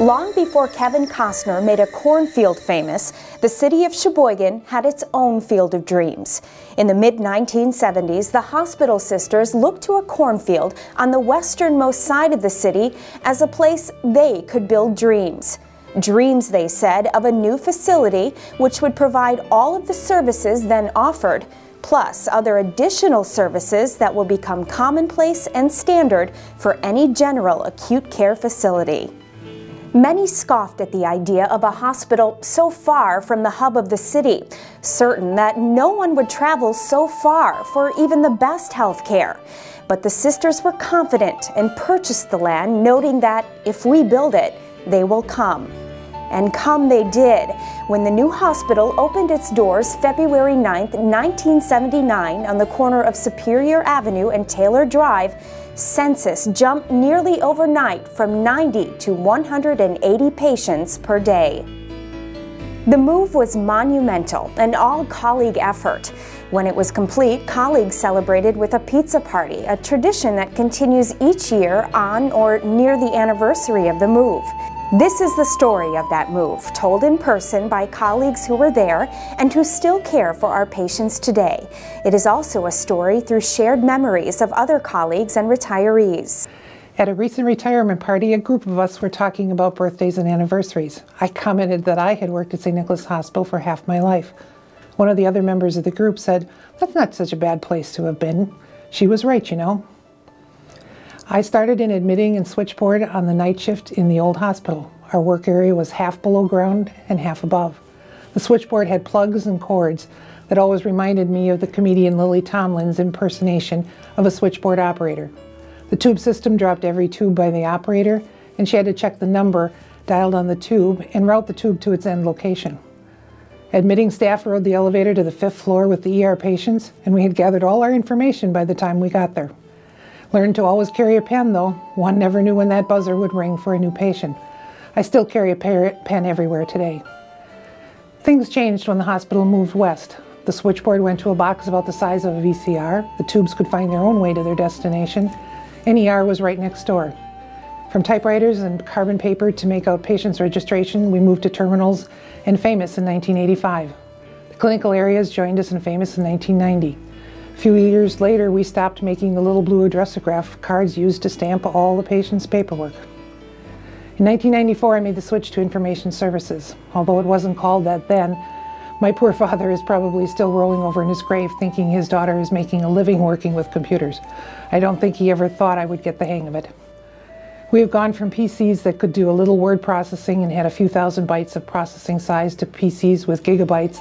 Long before Kevin Costner made a cornfield famous, the city of Sheboygan had its own field of dreams. In the mid-1970s, the hospital sisters looked to a cornfield on the westernmost side of the city as a place they could build dreams. Dreams, they said, of a new facility which would provide all of the services then offered, plus other additional services that will become commonplace and standard for any general acute care facility. Many scoffed at the idea of a hospital so far from the hub of the city, certain that no one would travel so far for even the best health care. But the sisters were confident and purchased the land, noting that if we build it, they will come. And come they did, when the new hospital opened its doors February 9, 1979 on the corner of Superior Avenue and Taylor Drive. Census jumped nearly overnight from 90 to 180 patients per day. The move was monumental, an all-colleague effort. When it was complete, colleagues celebrated with a pizza party, a tradition that continues each year on or near the anniversary of the move. This is the story of that move, told in person by colleagues who were there and who still care for our patients today. It is also a story through shared memories of other colleagues and retirees. At a recent retirement party, a group of us were talking about birthdays and anniversaries. I commented that I had worked at St. Nicholas Hospital for half my life. One of the other members of the group said, "That's not such a bad place to have been." She was right, you know. I started in admitting and switchboard on the night shift in the old hospital. Our work area was half below ground and half above. The switchboard had plugs and cords that always reminded me of the comedian Lily Tomlin's impersonation of a switchboard operator. The tube system dropped every tube by the operator, and she had to check the number dialed on the tube and route the tube to its end location. Admitting staff rode the elevator to the 5th floor with the ER patients, and we had gathered all our information by the time we got there. Learned to always carry a pen, though. One never knew when that buzzer would ring for a new patient. I still carry a pen everywhere today. Things changed when the hospital moved west. The switchboard went to a box about the size of a VCR. The tubes could find their own way to their destination. And ER was right next door. From typewriters and carbon paper to make out patients' registration, we moved to terminals and Famous in 1985. The clinical areas joined us in Famous in 1990. A few years later, we stopped making the little blue addressograph cards used to stamp all the patient's paperwork. In 1994, I made the switch to information services. Although it wasn't called that then, my poor father is probably still rolling over in his grave thinking his daughter is making a living working with computers. I don't think he ever thought I would get the hang of it. We have gone from PCs that could do a little word processing and had a few thousand bytes of processing size to PCs with gigabytes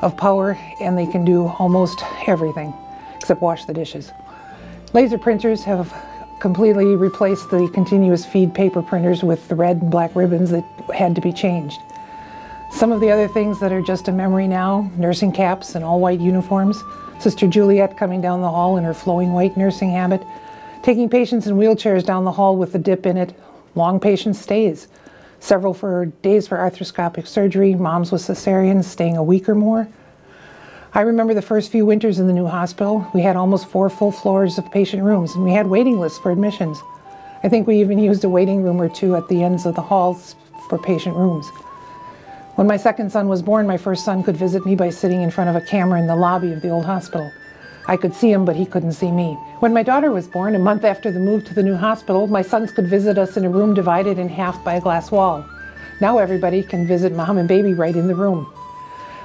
of power, and they can do almost everything except wash the dishes. Laser printers have completely replaced the continuous feed paper printers with the red and black ribbons that had to be changed. Some of the other things that are just a memory now, nursing caps and all white uniforms, Sister Juliet coming down the hall in her flowing white nursing habit, taking patients in wheelchairs down the hall with a dip in it, long patient stays, several days for arthroscopic surgery, moms with cesareans staying a week or more. I remember the first few winters in the new hospital. We had almost 4 full floors of patient rooms, and we had waiting lists for admissions. I think we even used a waiting room or two at the ends of the halls for patient rooms. When my second son was born, my first son could visit me by sitting in front of a camera in the lobby of the old hospital. I could see him, but he couldn't see me. When my daughter was born, a month after the move to the new hospital, my sons could visit us in a room divided in half by a glass wall. Now everybody can visit mom and baby right in the room.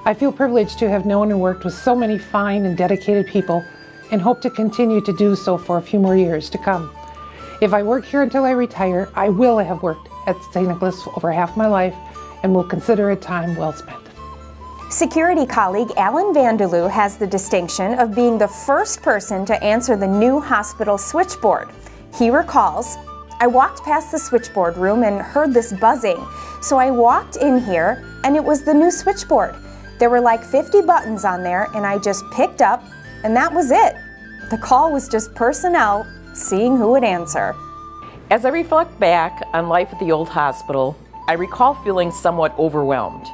I feel privileged to have known and worked with so many fine and dedicated people and hope to continue to do so for a few more years to come. If I work here until I retire, I will have worked at St. Nicholas over half my life and will consider it time well spent. Security colleague Alan Vanderloo has the distinction of being the first person to answer the new hospital switchboard. He recalls, "I walked past the switchboard room and heard this buzzing, so I walked in here and it was the new switchboard. There were like 50 buttons on there and I just picked up and that was it. The call was just personnel seeing who would answer." As I reflect back on life at the old hospital, I recall feeling somewhat overwhelmed.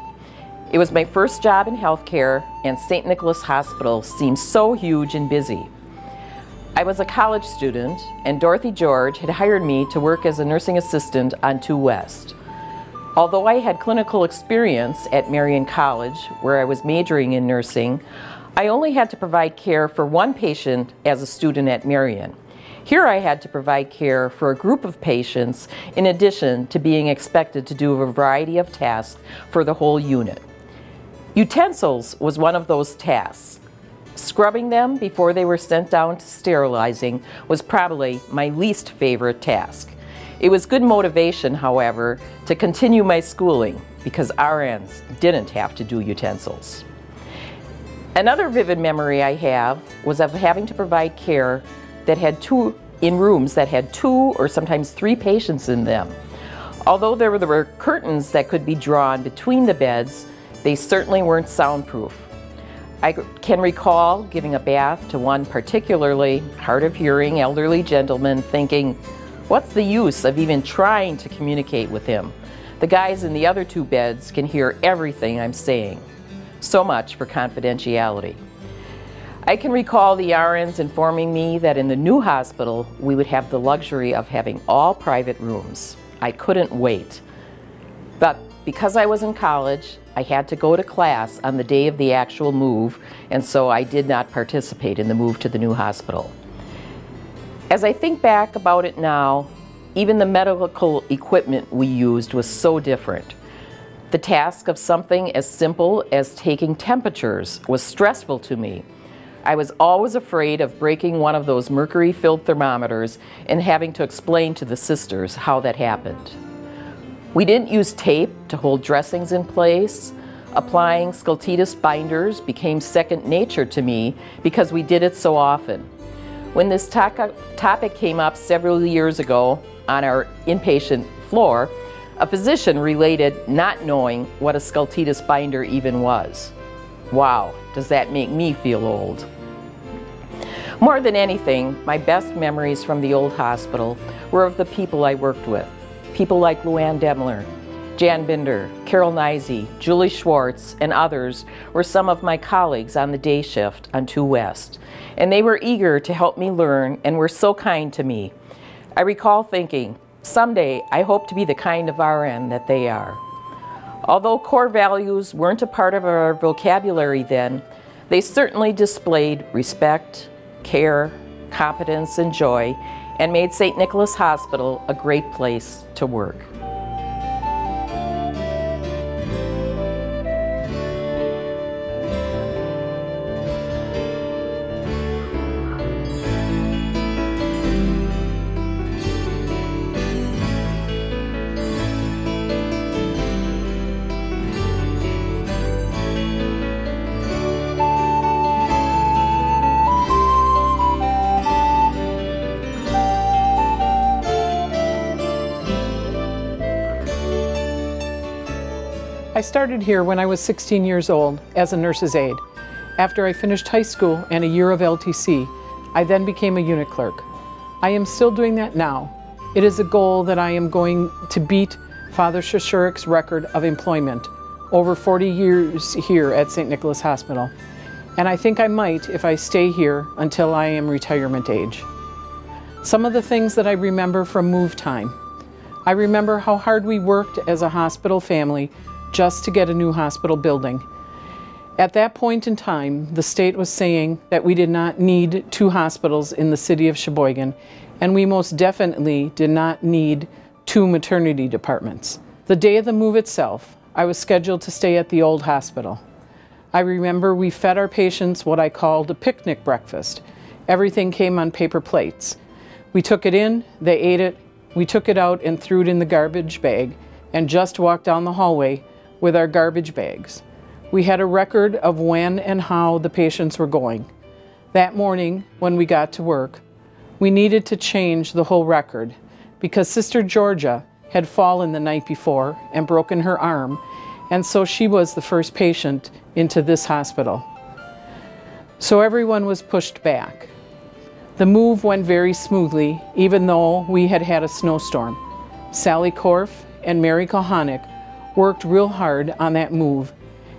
It was my first job in healthcare, and St. Nicholas Hospital seemed so huge and busy. I was a college student, and Dorothy George had hired me to work as a nursing assistant on 2 West. Although I had clinical experience at Marian College, where I was majoring in nursing, I only had to provide care for one patient as a student at Marian. Here I had to provide care for a group of patients in addition to being expected to do a variety of tasks for the whole unit. Utensils was one of those tasks. Scrubbing them before they were sent down to sterilizing was probably my least favorite task. It was good motivation, however, to continue my schooling because RNs didn't have to do utensils. Another vivid memory I have was of having to provide care that had in rooms that had 2 or sometimes 3 patients in them. Although there were curtains that could be drawn between the beds, they certainly weren't soundproof. I can recall giving a bath to one particularly hard of hearing elderly gentleman thinking, what's the use of even trying to communicate with him? The guys in the other 2 beds can hear everything I'm saying. So much for confidentiality. I can recall the RNs informing me that in the new hospital we would have the luxury of having all private rooms. I couldn't wait. But because I was in college, I had to go to class on the day of the actual move, and so I did not participate in the move to the new hospital. As I think back about it now, even the medical equipment we used was so different. The task of something as simple as taking temperatures was stressful to me. I was always afraid of breaking one of those mercury-filled thermometers and having to explain to the sisters how that happened. We didn't use tape to hold dressings in place. Applying Scoltitis binders became second nature to me because we did it so often. When this topic came up several years ago on our inpatient floor, a physician related not knowing what a Scoltitis binder even was. Wow, does that make me feel old? More than anything, my best memories from the old hospital were of the people I worked with. People like Luann Demler, Jan Binder, Carol Neisey, Julie Schwartz, and others were some of my colleagues on the day shift on 2 West, and they were eager to help me learn and were so kind to me. I recall thinking, someday I hope to be the kind of RN that they are. Although core values weren't a part of our vocabulary then, they certainly displayed respect, care, competence, and joy, and made St. Nicholas Hospital a great place to work. I started here when I was 16 years old as a nurse's aide. After I finished high school and a year of LTC, I then became a unit clerk. I am still doing that now. It is a goal that I am going to beat Father Shashurik's record of employment, over 40 years here at St. Nicholas Hospital. And I think I might if I stay here until I am retirement age. Some of the things that I remember from move time. I remember how hard we worked as a hospital family just to get a new hospital building. At that point in time, the state was saying that we did not need 2 hospitals in the city of Sheboygan, and we most definitely did not need 2 maternity departments. The day of the move itself, I was scheduled to stay at the old hospital. I remember we fed our patients what I called a picnic breakfast. Everything came on paper plates. We took it in, they ate it, we took it out and threw it in the garbage bag, and just walked down the hallway with our garbage bags. We had a record of when and how the patients were going. That morning, when we got to work, we needed to change the whole record because Sister Georgia had fallen the night before and broken her arm, and so she was the first patient into this hospital. So everyone was pushed back. The move went very smoothly, even though we had had a snowstorm. Sally Korf and Mary Kohanek worked real hard on that move,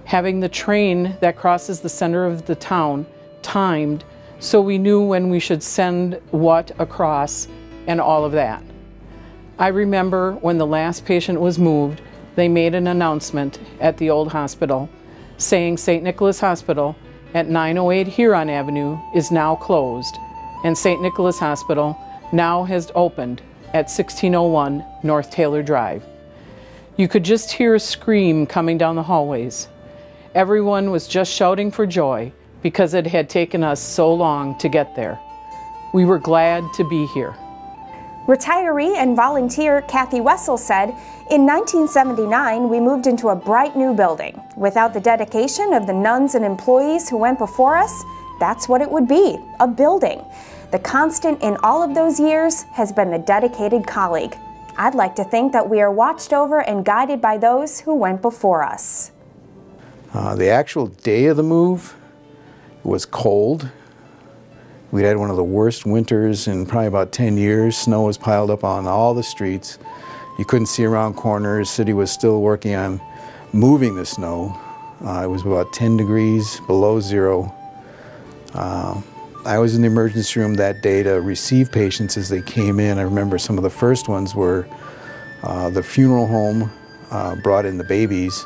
having the train that crosses the center of the town timed so we knew when we should send what across and all of that. I remember when the last patient was moved, they made an announcement at the old hospital saying St. Nicholas Hospital at 908 Huron Avenue is now closed, and St. Nicholas Hospital now has opened at 1601 North Taylor Drive. You could just hear a scream coming down the hallways. Everyone was just shouting for joy because it had taken us so long to get there. We were glad to be here. Retiree and volunteer Kathy Wessel said, "In 1979, we moved into a bright new building. Without the dedication of the nuns and employees who went before us, that's what it would be, a building. The constant in all of those years has been the dedicated colleague. I'd like to think that we are watched over and guided by those who went before us." The actual day of the move was cold. We'd had one of the worst winters in probably about 10 years. Snow was piled up on all the streets. You couldn't see around corners. City was still working on moving the snow. It was about 10 degrees below zero. I was in the emergency room that day to receive patients as they came in. I remember some of the first ones were the funeral home brought in the babies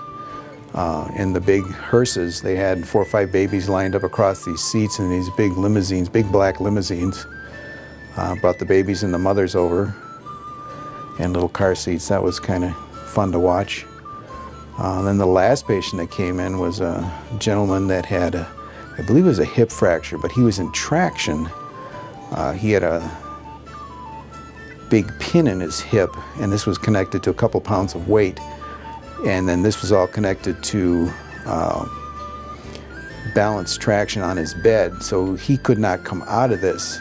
in the big hearses. They had 4 or 5 babies lined up across these seats in these big limousines, big black limousines. Brought the babies and the mothers over in little car seats. That was kind of fun to watch. Then the last patient that came in was a gentleman that had, I believe it was a hip fracture, but he was in traction. He had a big pin in his hip, and this was connected to a couple pounds of weight. And then this was all connected to balanced traction on his bed, so he could not come out of this.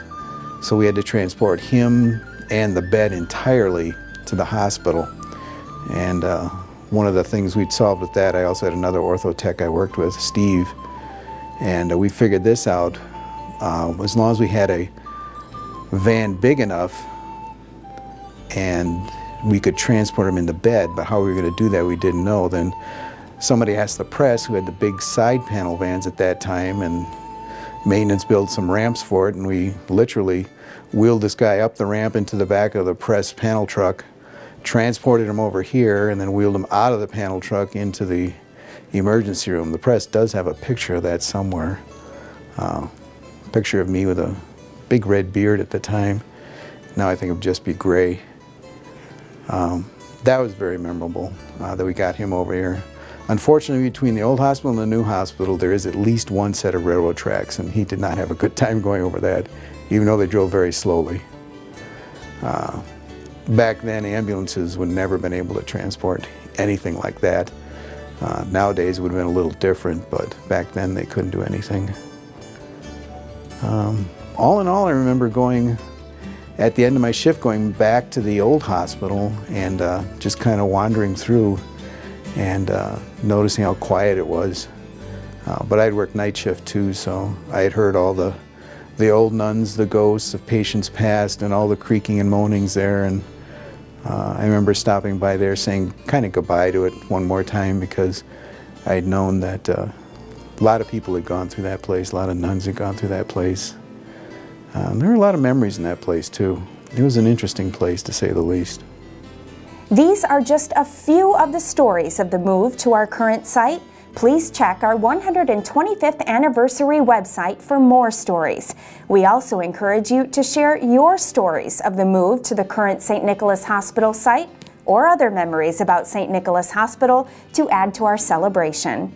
So we had to transport him and the bed entirely to the hospital. And one of the things we'd solved with that, I also had another ortho tech I worked with, Steve, and we figured this out. As long as we had a van big enough and we could transport him in the bed, but how we were going to do that we didn't know. Then somebody asked the press, who had the big side panel vans at that time, and maintenance built some ramps for it, and we literally wheeled this guy up the ramp into the back of the press panel truck, transported him over here, and then wheeled him out of the panel truck into the emergency room. The press does have a picture of that somewhere. Picture of me with a big red beard at the time. Now I think it would just be gray. That was very memorable that we got him over here. Unfortunately, between the old hospital and the new hospital, there is at least one set of railroad tracks, and he did not have a good time going over that, even though they drove very slowly. Back then, ambulances would never have been able to transport anything like that. Nowadays, it would have been a little different, but back then, they couldn't do anything. All in all, I remember going, at the end of my shift, going back to the old hospital and just kind of wandering through and noticing how quiet it was. But I'd worked night shift too, so I had heard all the old nuns, the ghosts of patients past, and all the creaking and moanings there. And I remember stopping by there saying kind of goodbye to it one more time, because I had known that a lot of people had gone through that place, a lot of nuns had gone through that place. There were a lot of memories in that place too. It was an interesting place, to say the least. These are just a few of the stories of the move to our current site. Please check our 125th anniversary website for more stories. We also encourage you to share your stories of the move to the current St. Nicholas Hospital site, or other memories about St. Nicholas Hospital to add to our celebration.